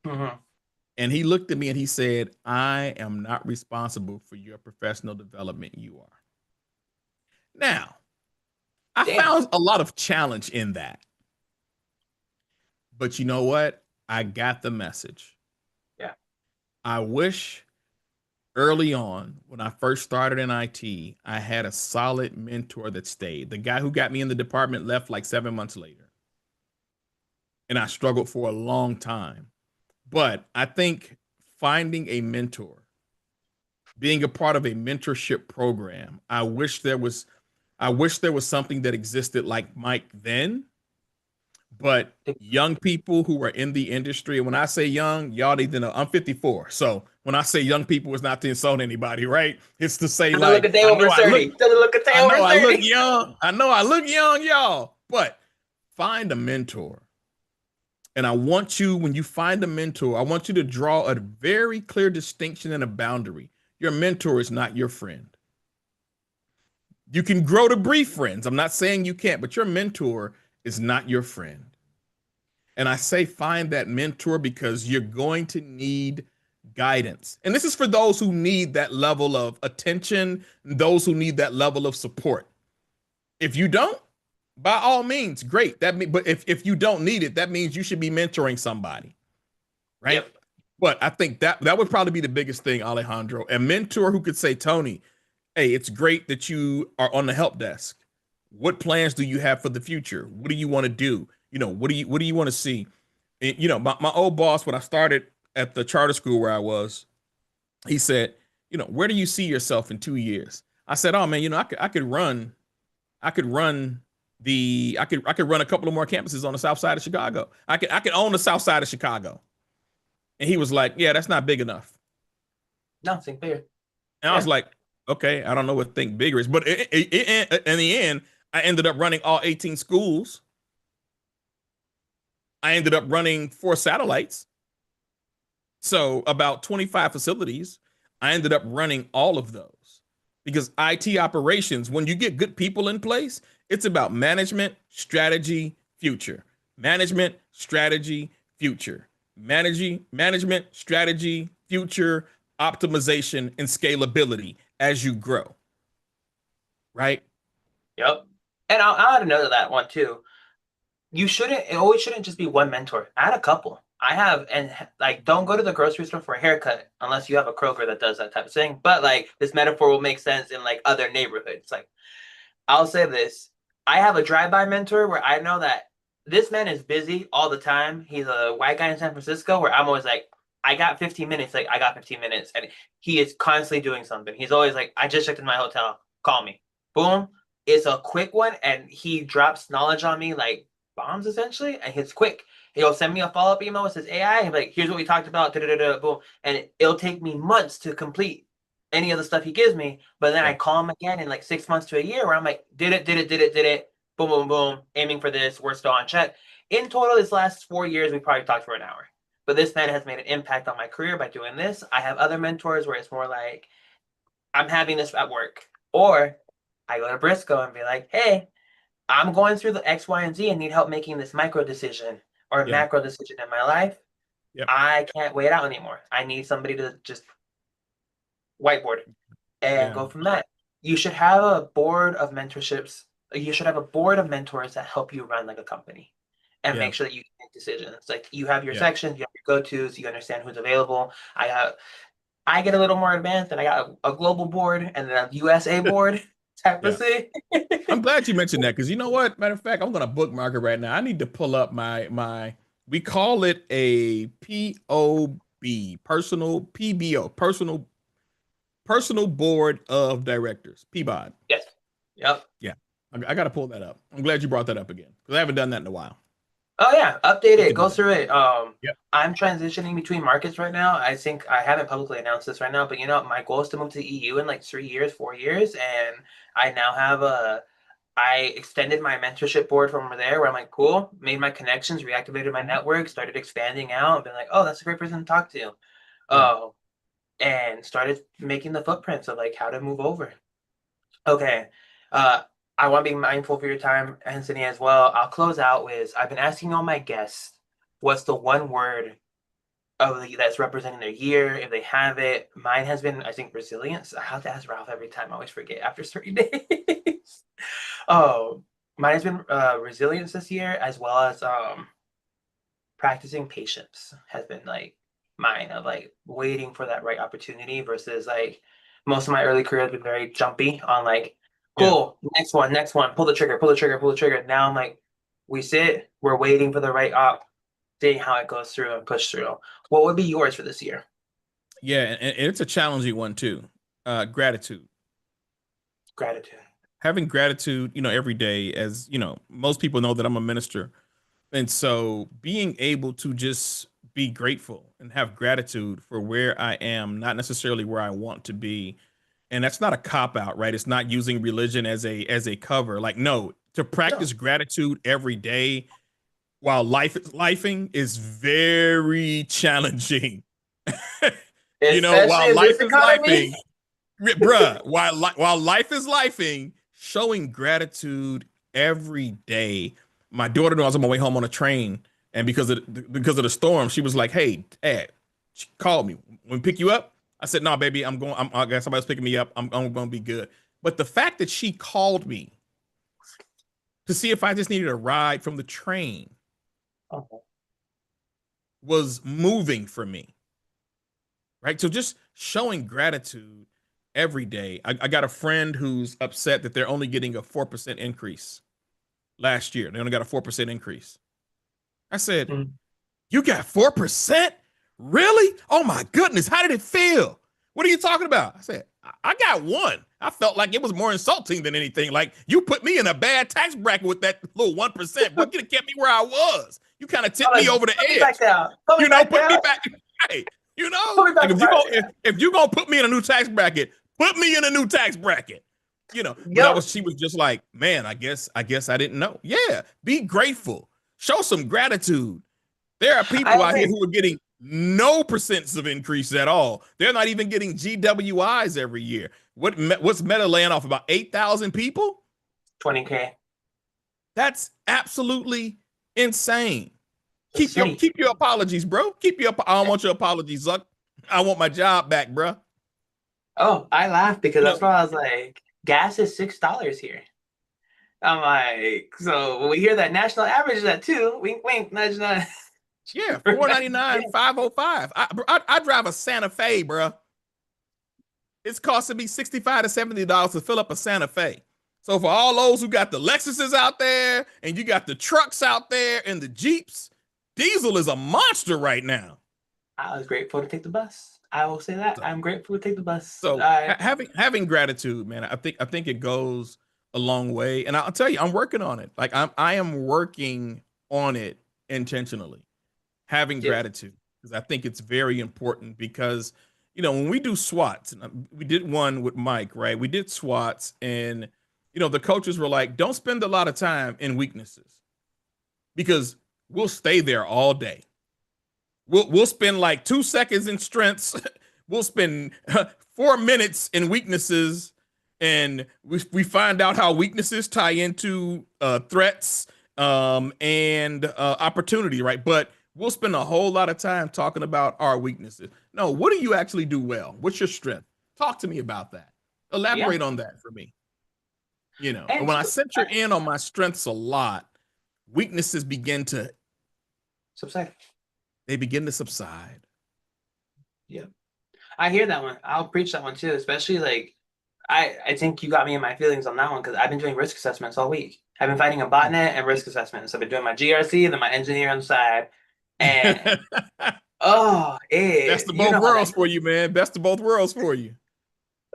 Mm-hmm. And he looked at me and he said, I am not responsible for your professional development. You are. Now, I Damn. found a lot of challenge in that. But you know what? I got the message. Yeah. I wish early on, when I first started in IT, I had a solid mentor that stayed. The guy who got me in the department left like 7 months later. And I struggled for a long time. But I think finding a mentor, being a part of a mentorship program, I wish there was something that existed like Mike then, but young people who are in the industry, and when I say young, y'all need to know I'm 54. So when I say young people, it's not to insult anybody, right? It's to say Doesn't look like a day over 30. Doesn't look a day I over know I look 30. young. I know I look young, y'all. But find a mentor. And I want you, when you find a mentor, I want you to draw a very clear distinction and a boundary. Your mentor is not your friend. You can grow to be friends. I'm not saying you can't, but your mentor is not your friend. And I say find that mentor because you're going to need guidance. And this is for those who need that level of attention, those who need that level of support. If you don't, by all means, great. But if you don't need it, that means you should be mentoring somebody, right? Yep. But I think that would probably be the biggest thing, Alejandro. A mentor who could say, Tony, hey, it's great that you are on the help desk. What plans do you have for the future? What do you want to do? What do you want to see? And, my old boss, when I started at the charter school where I was, he said, where do you see yourself in 2 years? I said, oh man, I could run a couple of more campuses on the south side of Chicago. I could own the south side of Chicago. And he was like, yeah, that's not big enough. No, think bigger. And I was Yeah. like, okay, I don't know what think bigger is, but in the end, I ended up running all 18 schools. I ended up running 4 satellites, so about 25 facilities. I ended up running all of those because IT operations, when you get good people in place, it's about management, strategy, future. Management, strategy, future. Management, strategy, future, optimization, and scalability as you grow, right? Yep. And I'll add another to that one too. It always shouldn't just be one mentor. I had a couple. I have, and like, don't go to the grocery store for a haircut unless you have a Kroger that does that type of thing. But like, this metaphor will make sense in like other neighborhoods. Like, I'll say this. I have a drive-by mentor where I know that this man is busy all the time. He's a white guy in San Francisco where I'm always like, I got 15 minutes. Like, I got 15 minutes. And he is constantly doing something. He's always like, I just checked in my hotel. Call me. Boom. It's a quick one. And he drops knowledge on me like bombs essentially. And it's quick. He'll send me a follow-up email with his AI. He'll be like, here's what we talked about. Da, da, da, da, boom. And it'll take me months to complete any of the stuff he gives me. But then I Yeah. call him again in like 6 months to a year where I'm like, did it. Boom, boom, boom. Aiming for this. We're still on check. In total, this last 4 years, we probably talked for an hour. But this man has made an impact on my career by doing this. I have other mentors where it's more like, I'm having this at work. Or I go to Briscoe and be like, hey, I'm going through the X, Y, and Z and need help making this micro decision or Yeah. macro decision in my life. Yep. I can't wait out anymore. I need somebody to just whiteboard it and Yeah. go from that. You should have a board of mentorships. You should have a board of mentors that help you run like a company and Yeah. make sure that you can make decisions. Like you have your Yeah. sections, you have your go-tos, you understand who's available. I get a little more advanced and I got a global board and then a USA board type of Yeah. thing. I'm glad you mentioned that because you know what? Matter of fact, I'm gonna bookmark it right now. I need to pull up my we call it a POB, personal PBO, personal board of directors, PBOD. Yes. Yep. Yeah. I got to pull that up. I'm glad you brought that up again because I haven't done that in a while. Oh yeah, update Need it. to do Go that. through it. Yep. I'm transitioning between markets right now. I think I haven't publicly announced this right now, but my goal is to move to the EU in like 3 years, 4 years, and I now have I extended my mentorship board from over there where I'm like, cool, made my connections, reactivated my network, started expanding out, and been like, oh, that's a great person to talk to. Yeah. Oh, and started making the footprints of like how to move over. Okay. Uh, I want to be mindful for your time, Anthony, as well. I'll close out with I've been asking all my guests what's the one word that's representing their year, if they have it. Mine has been, I think, resilience. I have to ask Ralph every time. I always forget after 30 days. Oh, mine has been resilience this year, as well as practicing patience has been like mine of like waiting for that right opportunity versus like most of my early career has been very jumpy on like, Yeah. cool, next one, pull the trigger, pull the trigger, pull the trigger. Now I'm like, we sit, we're waiting for the right op, seeing how it goes through and push through. What would be yours for this year? Yeah. And it's a challenging one too. Gratitude. Gratitude. Having gratitude, every day, as most people know that I'm a minister. And so being able to just be grateful and have gratitude for where I am, not necessarily where I want to be. And that's not a cop out, right? It's not using religion as a cover. Like, no, to No, practice gratitude every day while life is lifing is very challenging. especially While in this life is economy. lifing, bruh, while life is lifing, showing gratitude every day. My daughter knows I'm on my way home on a train, and because of the storm, she was like, "Hey, Dad," she called me. "When we pick you up?" I said, "No, baby, I'm going. I got somebody's picking me up. I'm going to be good." But the fact that she called me to see if I just needed a ride from the train Okay. was moving for me, right? So just showing gratitude every day. I got a friend who's upset that they're only getting a 4% increase last year. They only got a 4% increase. I said, Mm. "You got 4%? Really? Oh my goodness. How did it feel? What are you talking about?" I said, "I got one." I felt like it was more insulting than anything. Like, you put me in a bad tax bracket with that little 1%. What could have kept me where I was? You kind of I'm tipped like, me over the put me back edge. down. Put me back Put me down. back. Hey, Put me like back if you down. go if you gonna put me in a new tax bracket, put me in a new tax bracket. But Yep. she was just like, "Man, I guess I didn't know." Yeah, be grateful. Show some gratitude. There are I people out here agree. who are getting no percents of increase at all. They're not even getting GWIs every year. What's Meta laying off about 8,000 people? 20K. That's absolutely insane. Keep your Insane. keep your apologies, bro. I don't want your apologies, Zuck. I want my job back, bro. Oh, I laughed because You that's know, why I was like, gas is $6 here. I'm like, so when we hear that national average is at two, wink, wink, nudge, nudge. yeah, 499, 505. I drive a Santa Fe, bro. It's costing me $65 to $70 to fill up a Santa Fe. So for all those who got the Lexuses out there and you got the trucks out there and the Jeeps, diesel is a monster right now. I was grateful to take the bus. I will say that. So, I'm grateful to take the bus. so I having gratitude, man, I think it goes a long way. And I'll tell you, I'm working on it. Like I am working on it intentionally. Having yeah. gratitude because I think it's very important because when we do SWATs, and we did one with Mike, right? We did SWATs, and the coaches were like, "Don't spend a lot of time in weaknesses because we'll stay there all day. We'll spend like 2 seconds in strengths, we'll spend 4 minutes in weaknesses, and we find out how weaknesses tie into threats and opportunity, right? But we'll spend a whole lot of time talking about our weaknesses. No, what do you actually do well? What's your strength? Talk to me about that. Yeah. Elaborate on that for me. And And when I two, center in on my strengths a lot, weaknesses subside. they begin to subside. Yeah. I hear that one. I'll preach that one too, especially like I think you got me in my feelings on that one because I've been doing risk assessments all week. I've been fighting a botnet and risk assessments. I've been doing my GRC and then my engineer on the side. And oh, Best of you both know how that worlds for you, man. Best of both worlds for you.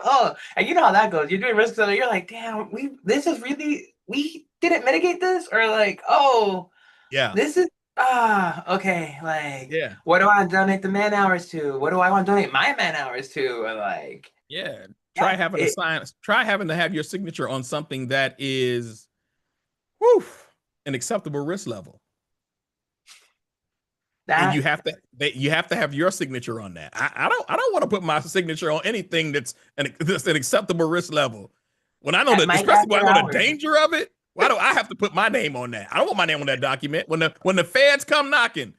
oh, and you know how that goes. You're doing risk assessment, you're like, damn, this is really we didn't mitigate this, or like, oh, Yeah. this is okay, like Yeah. what do I donate the man hours to? What do I want to donate my man hours to? And like, Yeah. yeah, Try having to have your signature on something that is whew, an acceptable risk level. And that you have to have your signature on that. I don't want to put my signature on anything that's an acceptable risk level. When I know that that, might especially add when I your know the hours. danger of it, why do I have to put my name on that? I don't want my name on that document. When the feds come knocking,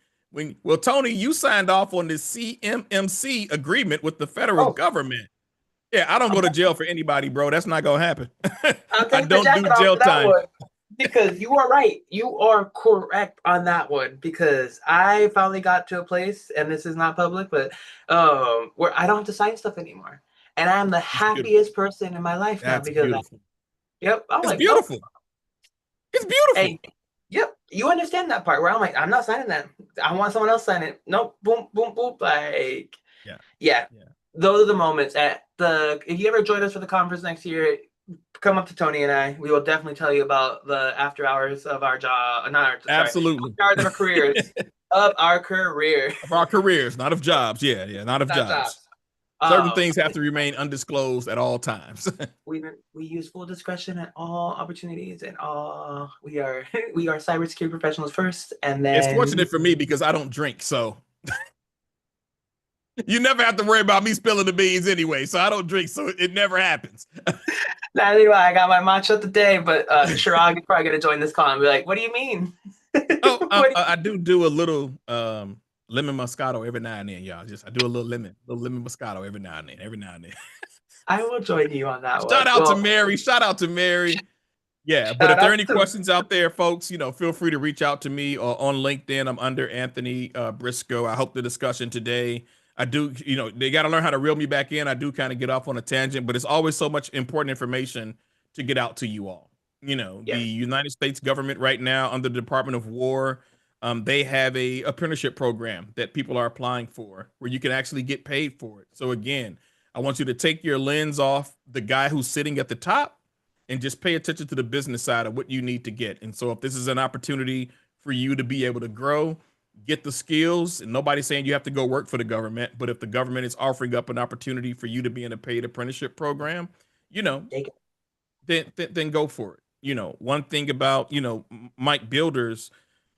Tony, you signed off on this CMMC agreement with the federal Oh, government. Yeah, I don't I'm, go to jail for anybody, bro. That's not gonna happen. I'm I taking the don't do jacket off jail for that time. one because you are right. You are correct on that one because I finally got to a place, and this is not public, but where I don't have to sign stuff anymore, and I'm the It's beautiful. happiest person in my life now That's because beautiful. yep, I'm It's like, nope. beautiful. It's beautiful. Hey, yep, you understand that part where I'm like, I'm not signing that. I want someone else sign it. Nope, boom, boom, boom. Like, Yeah. yeah, Yeah. those are the moments at the. If you ever join us for the conference next year, come up to Tony and I. We will definitely tell you about the after hours of our job. Not our, sorry, Absolutely. after hours of our careers. Of our career, Of our careers, not of jobs. Yeah, yeah, not of not jobs. jobs. Certain Um, things have to remain undisclosed at all times. we use full discretion at all opportunities, and all we are we are cybersecurity professionals first, and It's then fortunate for me because I don't drink, so you never have to worry about me spilling the beans anyway. So I don't drink, so it never happens. not anyway. I got my matcha today, but Shirag is probably gonna join this call and be like, "What do you mean? Oh, what do I do a little lemon moscato every now and then, y'all. Just I do a little lemon moscato every now and then. I will join you on that one. Shout out to Well, Mary. Shout out to Mary. Yeah, but shout if there are out any to questions out there, folks, feel free to reach out to me or on LinkedIn. I'm under Anthony Briscoe. I hope the discussion today. I do, they got to learn how to reel me back in. I do kind of get off on a tangent, but it's always so much important information to get out to you all. The yes. United States government right now under the Department of War, they have a apprenticeship program that people are applying for where you can actually get paid for it. So again, I want you to take your lens off the guy who's sitting at the top and just pay attention to the business side of what you need to get. And so if this is an opportunity for you to be able to grow, get the skills, and nobody's saying you have to go work for the government, but if the government is offering up an opportunity for you to be in a paid apprenticeship program, you know, Take it. then go for it. One thing about, Mike Builders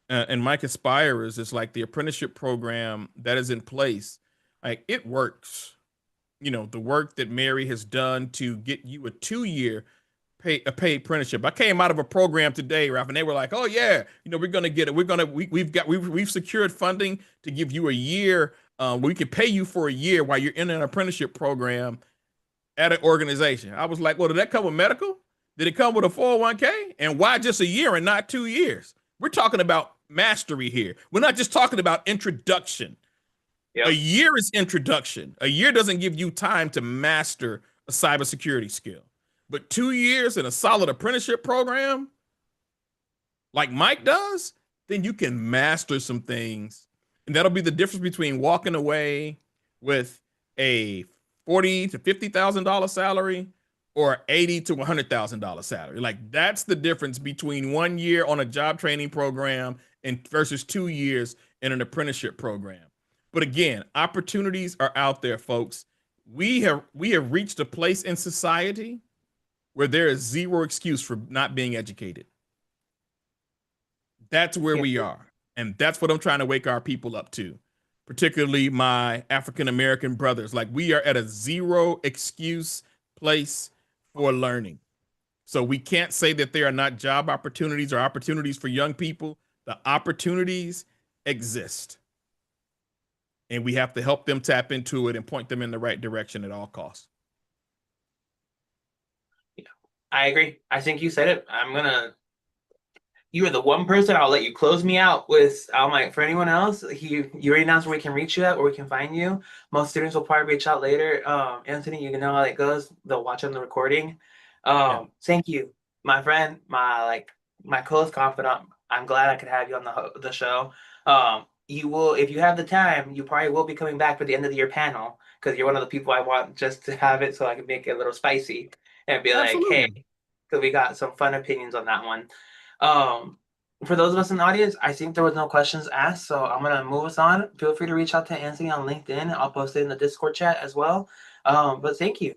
and Mike Aspirers is like the apprenticeship program that is in place. Like it works. The work that Mary has done to get you a 2 year a paid apprenticeship. I came out of a program today, Ralph, and they were like, "Oh yeah, we're gonna get it. We've secured funding to give you a year. We can pay you for a year while you're in an apprenticeship program at an organization." I was like, "Well, did that come with medical? Did it come with a 401k? And why just a year and not 2 years? We're talking about mastery here. We're not just talking about introduction. A Yep. year is introduction. A year doesn't give you time to master a cybersecurity skill. But 2 years in a solid apprenticeship program, like Mike does, then you can master some things. And that'll be the difference between walking away with a $40,000 to $50,000 salary or $80,000 to $100,000 salary. Like that's the difference between 1 year on a job training program and versus 2 years in an apprenticeship program. But again, opportunities are out there, folks. We have reached a place in society where there is zero excuse for not being educated. That's where Yeah. we are. And that's what I'm trying to wake our people up to, particularly my African American brothers. Like we are at a zero excuse place for learning. So we can't say that there are not job opportunities or opportunities for young people. The opportunities exist, and we have to help them tap into it and point them in the right direction at all costs. Yeah, I agree. I think you said it. You are the one person I'll let you close me out with. I'm like, for anyone else, you already announced where we can reach you at, where we can find you. Most students will probably reach out later. Anthony, you know how it goes. They'll watch on the recording. Yeah, Thank you, my friend, my close confidant. I'm glad I could have you on the show. You will, if you have the time, you probably will be coming back for the end of the year panel because you're one of the people I want just to have it so I can make it a little spicy and be like, hey, absolutely. because we got some fun opinions on that one. Um, for those of us in the audience, I think there was no questions asked, so I'm gonna move us on. Feel free to reach out to Anthony on LinkedIn. I'll post it in the Discord chat as well. But thank you.